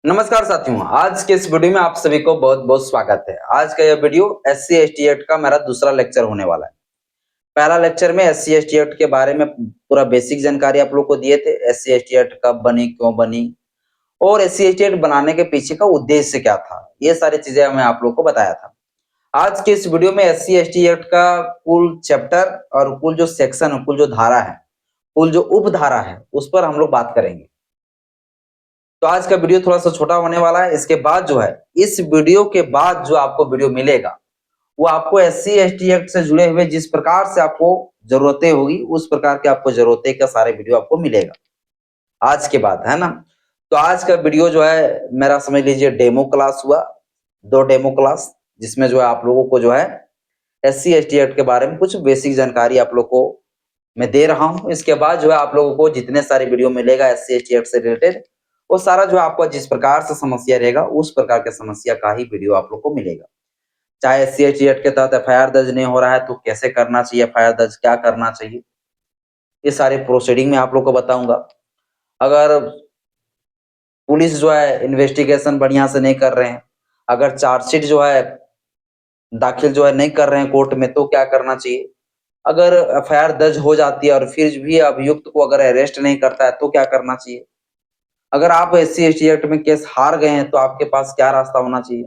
नमस्कार साथियों, आज के इस वीडियो में आप सभी को बहुत बहुत स्वागत है। आज का यह वीडियो एससी एसटी एक्ट का मेरा दूसरा लेक्चर होने वाला है। पहला लेक्चर में एससी एसटी एक्ट के बारे में पूरा बेसिक जानकारी आप लोग को दिए थे। एससी एसटी एक्ट कब बनी, क्यों बनी और एससी एसटी एक्ट बनाने के पीछे का उद्देश्य क्या था, ये सारी चीजें मैं आप लोग को बताया था। आज के इस वीडियो में एससी एसटी एक्ट का कुल चैप्टर और कुल जो सेक्शन, कुल जो धारा है, कुल जो उपधारा है, उस पर हम लोग बात करेंगे। तो आज का वीडियो थोड़ा सा छोटा होने वाला है। इसके बाद जो है, इस वीडियो के बाद जो आपको वीडियो मिलेगा वो आपको एससी एसटी एक्ट से जुड़े हुए जिस प्रकार से आपको जरूरतें होगी उस प्रकार के आपको जरूरतें का सारे वीडियो आपको मिलेगा आज के बाद, है ना। तो आज का वीडियो जो है मेरा समझ लीजिए डेमो क्लास हुआ, 2 डेमो क्लास, जिसमें जो है आप लोगों को जो है एससी एसटी एक्ट के बारे में कुछ बेसिक जानकारी आप लोग को मैं दे रहा हूँ। इसके बाद जो है आप लोगों को जितने सारे वीडियो मिलेगा एससी एसटी एक्ट से रिलेटेड, वो सारा जो आपका जिस प्रकार से समस्या रहेगा उस प्रकार के समस्या का ही वीडियो आप लोग को मिलेगा। चाहे एससी एसटी एक्ट के तहत एफआईआर दर्ज नहीं हो रहा है तो कैसे करना चाहिए, एफआईआर दर्ज क्या करना चाहिए, ये सारे प्रोसीडिंग में आप लोग को बताऊंगा। अगर पुलिस जो है इन्वेस्टिगेशन बढ़िया से नहीं कर रहे हैं, अगर चार्जशीट जो है दाखिल जो है नहीं कर रहे हैं कोर्ट में, तो क्या करना चाहिए। अगर एफआईआर दर्ज हो जाती है और फिर भी अभियुक्त को अगर अरेस्ट नहीं करता है तो क्या करना चाहिए। अगर आप एससी एसटी एक्ट में केस हार गए हैं तो आपके पास क्या रास्ता होना चाहिए।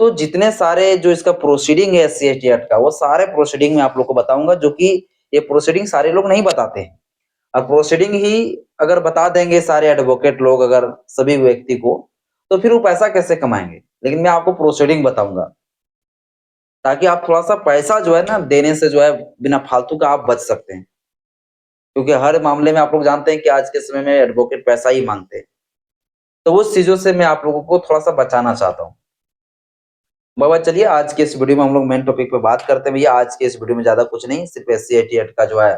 तो जितने सारे जो इसका प्रोसीडिंग है एससी एसटी एक्ट का, वो सारे प्रोसीडिंग में आप लोग को बताऊंगा, जो कि ये प्रोसीडिंग सारे लोग नहीं बताते हैं। और प्रोसीडिंग ही अगर बता देंगे सारे एडवोकेट लोग अगर सभी व्यक्ति को, तो फिर वो पैसा कैसे कमाएंगे। लेकिन मैं आपको प्रोसीडिंग बताऊंगा ताकि आप थोड़ा सा पैसा जो है ना देने से जो है बिना फालतू का आप बच सकते हैं, क्योंकि हर मामले में आप लोग जानते हैं कि आज के समय में एडवोकेट पैसा ही मांगते हैं। तो उस चीजों से मैं आप लोगों को थोड़ा सा बचाना चाहता हूँ। बाबा चलिए आज के इस वीडियो में हम लोग मेन टॉपिक पे बात करते हैं। भैया आज के इस वीडियो में ज्यादा कुछ नहीं, सिर्फ एससी एसटी एक्ट का जो है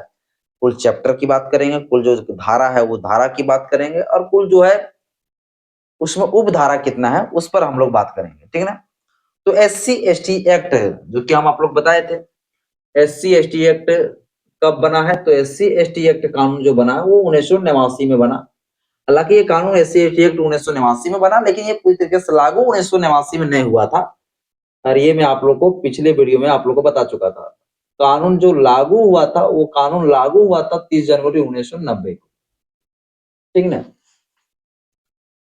कुल चैप्टर की बात करेंगे, कुल जो धारा है वो धारा की बात करेंगे, और कुल जो है उसमें उपधारा कितना है उस पर हम लोग बात करेंगे, ठीक है ना। तो एससी एसटी एक्ट जो कि हम आप लोग बताए थे, एससी एसटी एक्ट कब बना है, तो एससी एसटी एक्ट कानून जो बना है वो 1989 में बना। हालांकि ये कानून एससी एसटी एक्ट 1989 में बना, लेकिन ये पूरी तरीके से लागू 1989 में नहीं हुआ था। और ये मैं आप लोग को पिछले वीडियो में आप लोग को बता चुका था। कानून जो लागू हुआ था वो कानून लागू हुआ था 30 जनवरी 1990 को, ठीक ना।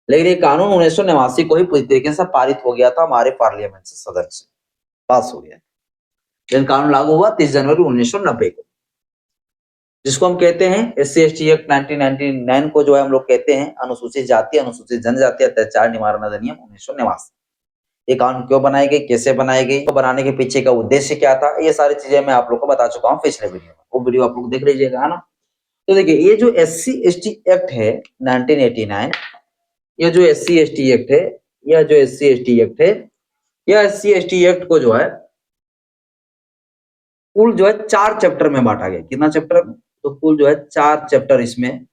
लेकिन ये कानून 1989 को ही पूरी तरीके से पारित हो गया था हमारे पार्लियामेंट से, सदन से पास हो गया। लेकिन कानून लागू हुआ 30 जनवरी 1990 को, जिसको हम कहते हैं एससी एसटी एक्ट 1999 को जो है हम लोग कहते हैं अनुसूचित जाति अनुसूचित जनजाति अत्याचार निवारण अधिनियम 1989। ये कानून क्यों बनाई गई, कैसे बनाई गई, तो बनाने के पीछे का उद्देश्य क्या था, ये सारी चीजें मैं आप लोग को बता चुका हूँ पिछले वीडियो में। वो वीडियो आप लोग देख लीजिएगा, है ना। तो देखिए ये जो एससी एसटी एक्ट है 1989, ये जो एससी एसटी एक्ट है, यह जो एससी एसटी एक्ट है, यह एससी एसटी एक्ट को जो है कुल जो है 4 चैप्टर में बांटा गया। कितना चैप्टर, तो कुल जो है 4 चैप्टर इसमें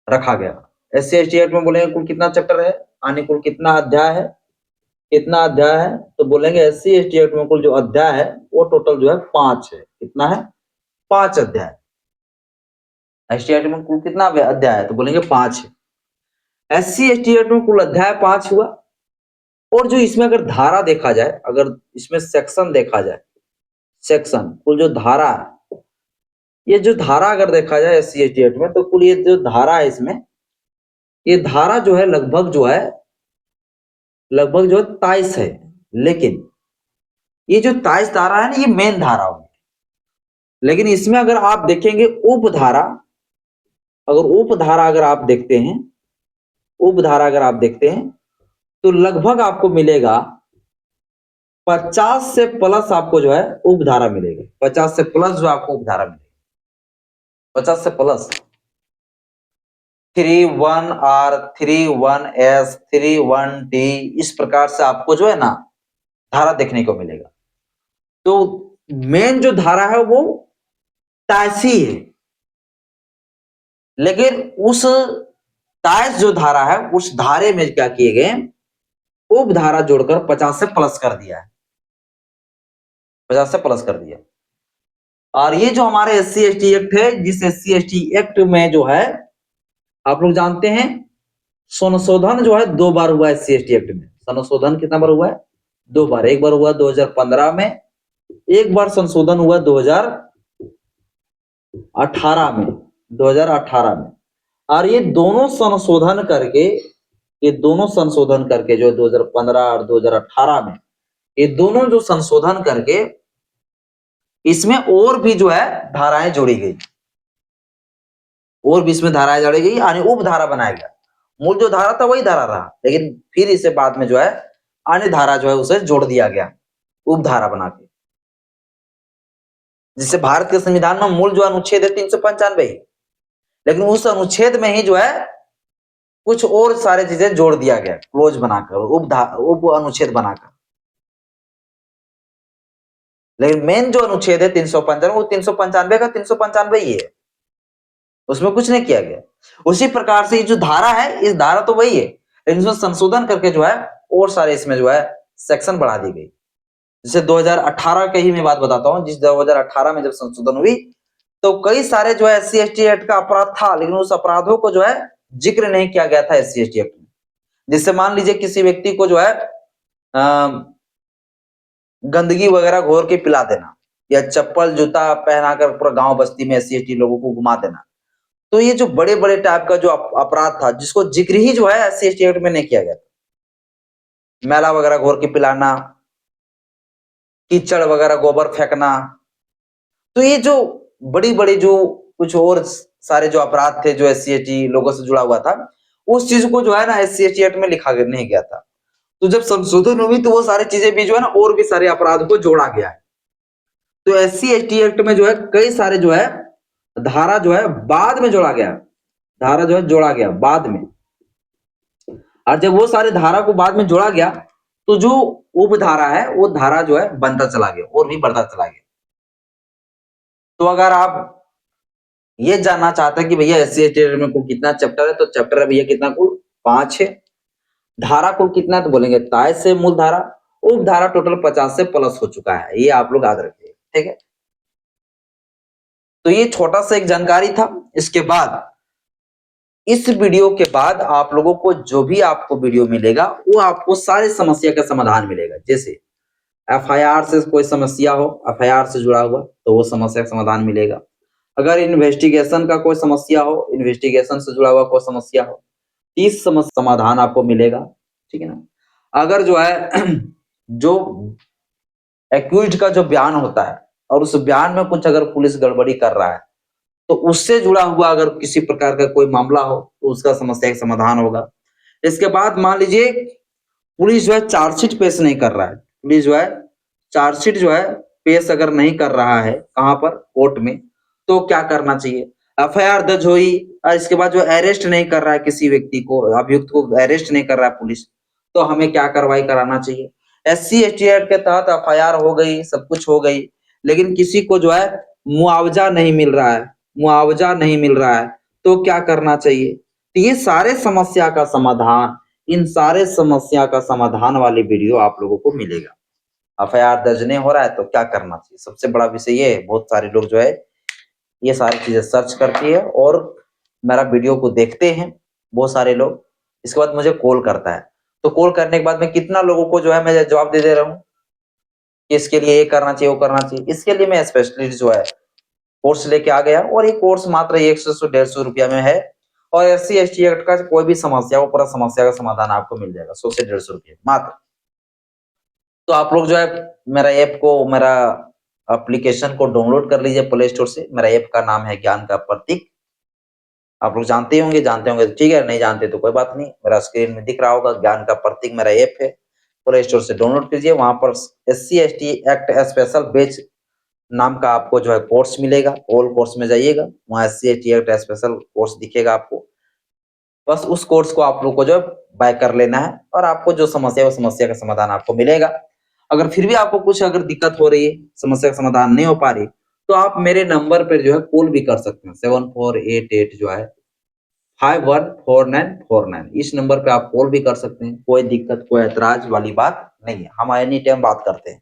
रखा गया। एससी एसटी एक्ट में बोलेंगे कुल कितना चैप्टर है, यानी कुल कितना अध्याय है, कितना अध्याय है, तो बोलेंगे एससी एसटी एक्ट में कुल जो अध्याय है वो टोटल जो है 5 है। कितना है, 5 अध्याय। एसटी एक्ट में कुल कितना अध्याय है, तो बोलेंगे 5 है। एससी एसटी एक्ट में कुल अध्याय 5 हुआ। और जो इसमें अगर धारा देखा जाए, अगर इसमें सेक्शन देखा जाए, सेक्शन कुल जो धारा है, ये जो धारा अगर देखा जाए एससी एसटी एक्ट में, तो कुल ये जो धारा है इसमें, ये धारा जो है लगभग जो है 23 है। लेकिन ये जो 23 धारा है ना, ये मेन धारा होगी। लेकिन इसमें अगर आप देखेंगे उपधारा, अगर उपधारा अगर आप देखते हैं, उपधारा अगर आप देखते हैं, तो लगभग आपको मिलेगा 50 से प्लस आपको जो है उपधारा मिलेगा। 50 से प्लस जो आपको उपधारा मिलेगा, 50 से प्लस 31R 31S 31D, इस प्रकार से आपको जो है ना धारा देखने को मिलेगा। तो मेन जो धारा है वो 83 है, लेकिन उस 23 जो धारा है उस धारे में क्या किए गए, उपधारा जोड़कर 50 से प्लस कर दिया है, 50 से प्लस कर दिया। और ये जो हमारे एससी एसटी एक्ट है, जिस एससी एसटी एक्ट में जो है आप लोग जानते हैं संशोधन जो है 2 बार हुआ एससी एसटी एक्ट में। संशोधन कितना बार हुआ है? 2 बार। एक बार हुआ 2015 में, एक बार संशोधन हुआ 2018 में, 2018 में। और ये दोनों संशोधन करके जो 2015 और 2018 में, ये दोनों जो संशोधन करके इसमें और भी जो है धाराएं जोड़ी गई, और भी इसमें धाराएं जोड़ी गई, यानी उप धारा बनाया गया। मूल जो धारा था वही धारा रहा, लेकिन फिर इसे बाद में जो है अन्य धारा जो है उसे जोड़ दिया गया उप धारा बना के। जिससे भारत के संविधान में मूल जो अनुच्छेद है 395 ही, लेकिन उस अनुच्छेद में ही जो है कुछ और सारे चीजें जोड़ दिया गया, क्लोज बनाकर, उप अनुच्छेद बनाकर। लेकिन मेन जो अनुच्छेद है 395, वो 395 का 395 ही है, उसमें कुछ नहीं किया गया। उसी प्रकार से ये जो धारा है, इस धारा तो वही है, लेकिन इसमें संशोधन करके जो है और सारे इसमें जो है सेक्शन बढ़ा दी गई। जैसे 2018 के ही मैं बात बताता हूँ, जिस 2018 में जब संशोधन हुई तो कई सारे जो है एससी एसटी एक्ट का अपराध था, लेकिन उस अपराधों को जो है जिक्र नहीं किया गया था एससी एसटी एक्ट में। जिससे मान लीजिए किसी व्यक्ति को जो है गंदगी वगैरह घोर के पिला देना, या चप्पल जूता पहनाकर पूरा गांव बस्ती में एससी एसटी लोगों को घुमा देना, तो ये जो बड़े बड़े टाइप का जो अपराध था, जिसको जिक्र ही जो है एससी एसटी एक्ट में नहीं किया गया था। मैला वगैरह घोर के पिलाना, कीचड़ वगैरह गोबर फेंकना, तो ये जो बड़ी बड़ी जो कुछ और सारे जो अपराध थे जो एससी एसटी लोगों से जुड़ा हुआ था, उस चीज को जो है ना एससी एसटी एक्ट में लिखा नहीं गया था। तो जब संशोधन हुई तो वो सारी चीजें भी जो है ना और भी सारे अपराध को जोड़ा गया है। तो एससी एसटी एक्ट में जो है कई सारे जो है धारा जो है बाद में जोड़ा गया, धारा जो है जोड़ा गया बाद में। और जब वो सारे धारा को बाद में जोड़ा गया तो जो उपधारा है वो धारा जो है बनता चला गया और भी बढ़ता चला गया। तो अगर आप ये जानना चाहते हैं कि भैया एससी एसटी में कुल कितना चैप्टर है, तो चैप्टर है भैया कितना, कुल 5 है। धारा कुल कितना, तो बोलेंगे 23 से मूल धारा, उप धारा टोटल 50 से प्लस हो चुका है, ये आप लोग याद रखिए, ठीक है। तो ये छोटा सा एक जानकारी था। इसके बाद इस वीडियो के बाद आप लोगों को जो भी आपको वीडियो मिलेगा वो आपको सारी समस्या का समाधान मिलेगा। जैसे एफआईआर से कोई समस्या हो, एफआईआर से जुड़ा हुआ, तो वो समस्या का समाधान मिलेगा। अगर इन्वेस्टिगेशन का कोई समस्या हो, इन्वेस्टिगेशन से जुड़ा हुआ कोई समस्या हो, इस समस्या समाधान आपको मिलेगा, ठीक है ना। अगर जो है जो एक्यूज्ड का जो बयान होता है और उस बयान में कुछ अगर पुलिस गड़बड़ी कर रहा है, तो उससे जुड़ा हुआ अगर किसी प्रकार का कोई मामला हो तो उसका समस्या का समाधान होगा। इसके बाद मान लीजिए पुलिस जो है चार्जशीट पेश नहीं कर रहा है, पुलिस जो है चार्जशीट जो है पेश अगर नहीं कर रहा है कहां पर, कोर्ट में, तो क्या करना चाहिए। एफआईआर दर्ज हुई और इसके बाद जो अरेस्ट नहीं कर रहा है किसी व्यक्ति को, अभियुक्त को अरेस्ट नहीं कर रहा है पुलिस, तो हमें क्या कार्रवाई कराना चाहिए। एससी एसटी एक्ट के तहत एफआईआर हो गई, सब कुछ हो गई, लेकिन किसी को जो है मुआवजा नहीं मिल रहा है, मुआवजा नहीं मिल रहा है, तो क्या करना चाहिए। तो ये सारे समस्या का समाधान, इन सारे समस्या का समाधान वाली वीडियो आप लोगों को मिलेगा। एफआईआर दर्ज नहीं हो रहा है तो क्या करना चाहिए, सबसे बड़ा विषय ये है। बहुत सारे लोग जो है ये सारी चीजें सर्च करती है और मेरा वीडियो को देखते हैं बहुत सारे लोग, इसके बाद मुझे कॉल करता है। तो कॉल करने के बाद में कितना लोगों को जो है मैं जवाब दे दे रहा हूँ कि इसके लिए ये करना चाहिए, वो करना चाहिए। इसके लिए मैं स्पेशलिस्ट जो है कोर्स लेके आ गया, और ये कोर्स मात्र 100 से 150 रुपया में है। और एससी एसटी एक्ट का कोई भी समस्या हो, पूरा समस्या का समाधान आपको मिल जाएगा 100 से 150 रुपये मात्र। तो आप लोग जो है मेरा ऐप को, मेरा एप्लीकेशन को डाउनलोड कर लीजिए प्ले स्टोर से। मेरा ऐप का नाम है ज्ञान का प्रतीक। आप लोग जानते होंगे तो ठीक है, नहीं जानते तो कोई बात नहीं, मेरा स्क्रीन में दिख रहा होगा ज्ञान का प्रतीक मेरा ऐप है। प्ले स्टोर से डाउनलोड कीजिए, वहां पर एससी एसटी एक्ट स्पेशल बेच नाम का आपको जो है कोर्स मिलेगा। ऑल कोर्स में जाइएगा, वहां SC ST act special course दिखेगा आपको। बस उस कोर्स को आप लोग को जो बाय कर लेना है, और आपको जो समस्या है वो समस्या का समाधान आपको मिलेगा। अगर फिर भी आपको कुछ अगर दिक्कत हो रही है, समस्या का समाधान नहीं हो पा रही, तो आप मेरे नंबर पर जो है कॉल भी कर सकते हैं, 7488 जो है 514949। इस नंबर पे आप कॉल भी कर सकते हैं। कोई दिक्कत, कोई ऐतराज वाली बात नहीं है, हम एनी टाइम बात करते हैं।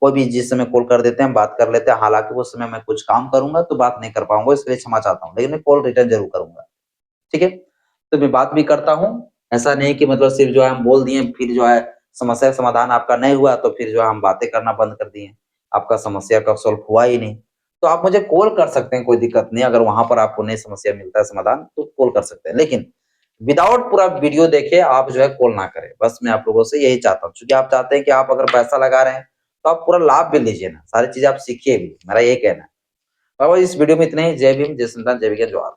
कोई भी जिस समय कॉल कर देते हैं, बात कर लेते हैं। हालांकि उस समय मैं कुछ काम करूंगा तो बात नहीं कर पाऊंगा, इसलिए क्षमा चाहता हूँ, लेकिन मैं कॉल रिटर्न जरूर करूंगा, ठीक है। तो मैं बात भी करता हूँ ऐसा नहीं कि मतलब सिर्फ जो है हम बोल दिए, फिर जो है समस्या का समाधान आपका नहीं हुआ तो फिर जो है हम बातें करना बंद कर दिए, आपका समस्या का सॉल्व हुआ ही नहीं। तो आप मुझे कॉल कर सकते हैं, कोई दिक्कत नहीं, अगर वहाँ पर आपको नहीं समस्या मिलता है समाधान तो कॉल कर सकते हैं। लेकिन विदाउट पूरा वीडियो देखे आप जो है कॉल ना करें, बस मैं आप लोगों से यही चाहता हूँ। क्योंकि आप चाहते हैं कि आप अगर पैसा लगा रहे हैं, तो आप पूरा लाभ भी लीजिए ना, सारी चीज़ें आप सीखिए भी, मेरा यही कहना है। और इस वीडियो में इतना ही। जय भीम, जय संविधान, जय विज्ञान, जोहार।